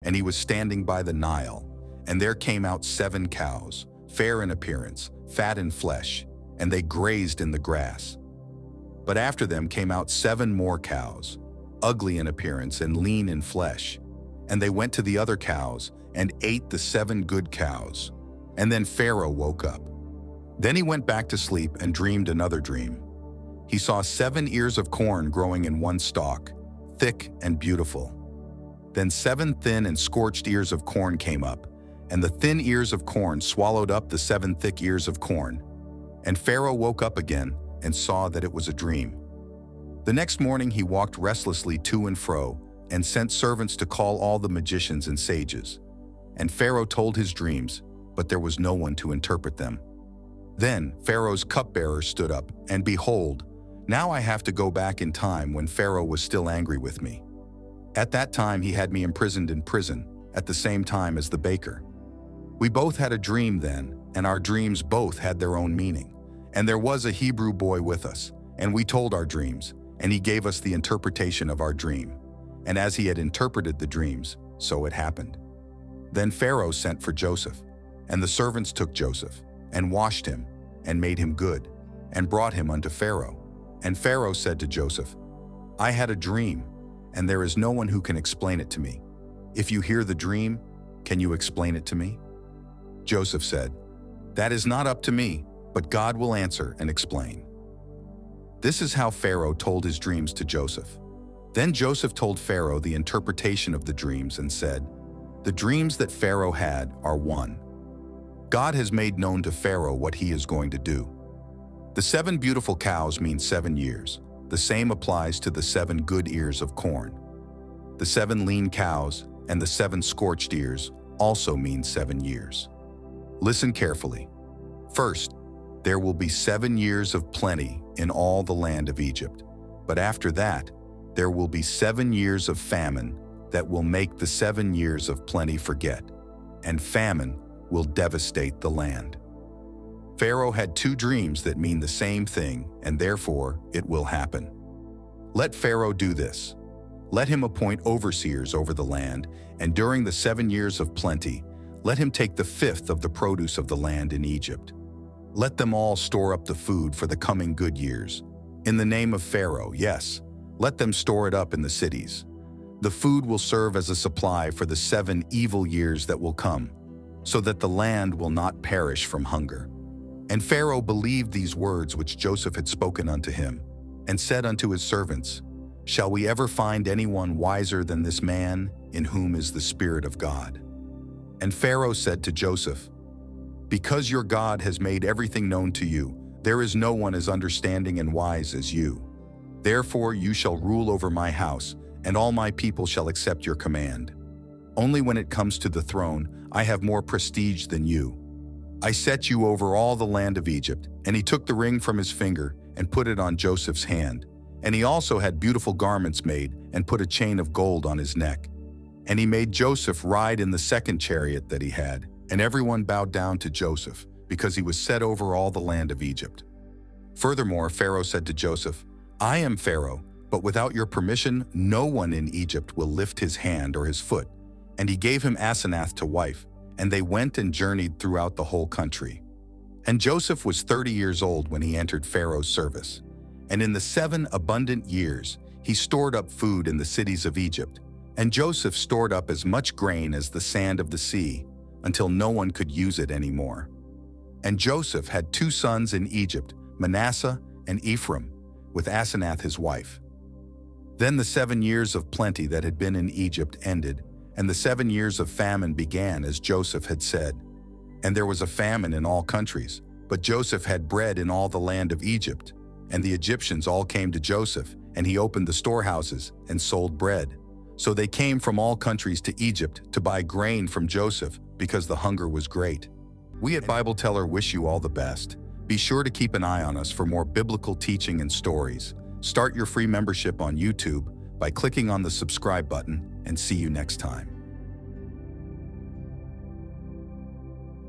and he was standing by the Nile, and there came out 7 cows, fair in appearance, fat in flesh, and they grazed in the grass. But after them came out 7 more cows, ugly in appearance and lean in flesh, and they went to the other cows and ate the 7 good cows. And then Pharaoh woke up. Then he went back to sleep and dreamed another dream. He saw 7 ears of corn growing in one stalk, thick and beautiful. Then 7 thin and scorched ears of corn came up, and the thin ears of corn swallowed up the 7 thick ears of corn. And Pharaoh woke up again and saw that it was a dream. The next morning he walked restlessly to and fro and sent servants to call all the magicians and sages. And Pharaoh told his dreams, but there was no one to interpret them. Then Pharaoh's cupbearer stood up, and behold, now I have to go back in time when Pharaoh was still angry with me. At that time he had me imprisoned in prison, at the same time as the baker. We both had a dream then, and our dreams both had their own meaning. And there was a Hebrew boy with us, and we told our dreams, and he gave us the interpretation of our dream. And as he had interpreted the dreams, so it happened. Then Pharaoh sent for Joseph, and the servants took Joseph, and washed him, and made him good, and brought him unto Pharaoh. And Pharaoh said to Joseph, I had a dream, and there is no one who can explain it to me. If you hear the dream, can you explain it to me? Joseph said, That is not up to me, but God will answer and explain. This is how Pharaoh told his dreams to Joseph. Then Joseph told Pharaoh the interpretation of the dreams and said, The dreams that Pharaoh had are one. God has made known to Pharaoh what he is going to do. The 7 beautiful cows mean 7 years. The same applies to the 7 good ears of corn. The 7 lean cows and the 7 scorched ears also mean 7 years. Listen carefully. First, there will be 7 years of plenty in all the land of Egypt. But after that, there will be 7 years of famine that will make the 7 years of plenty forget, and famine will devastate the land. Pharaoh had 2 dreams that mean the same thing, and therefore it will happen. Let Pharaoh do this. Let him appoint overseers over the land, and during the 7 years of plenty, let him take the 5th of the produce of the land in Egypt. Let them all store up the food for the coming good years. In the name of Pharaoh, yes, let them store it up in the cities. The food will serve as a supply for the 7 evil years that will come, so that the land will not perish from hunger. And Pharaoh believed these words which Joseph had spoken unto him, and said unto his servants, Shall we ever find anyone wiser than this man, in whom is the Spirit of God? And Pharaoh said to Joseph, Because your God has made everything known to you, there is no one as understanding and wise as you. Therefore you shall rule over my house, and all my people shall accept your command. Only when it comes to the throne, I have more prestige than you. I set you over all the land of Egypt. And he took the ring from his finger and put it on Joseph's hand. And he also had beautiful garments made and put a chain of gold on his neck. And he made Joseph ride in the 2nd chariot that he had. And everyone bowed down to Joseph, because he was set over all the land of Egypt. Furthermore, Pharaoh said to Joseph, I am Pharaoh, but without your permission, no one in Egypt will lift his hand or his foot. And he gave him Asenath to wife, and they went and journeyed throughout the whole country. And Joseph was 30 years old when he entered Pharaoh's service. And in the 7 abundant years, he stored up food in the cities of Egypt. And Joseph stored up as much grain as the sand of the sea, until no one could use it anymore. And Joseph had 2 sons in Egypt, Manasseh and Ephraim, with Asenath his wife. Then the 7 years of plenty that had been in Egypt ended, and the 7 years of famine began as Joseph had said. And there was a famine in all countries, but Joseph had bread in all the land of Egypt. And the Egyptians all came to Joseph, and he opened the storehouses and sold bread. So they came from all countries to Egypt to buy grain from Joseph, because the hunger was great. We at Bible Teller wish you all the best. Be sure to keep an eye on us for more biblical teaching and stories. Start your free membership on YouTube by clicking on the subscribe button, and see you next time.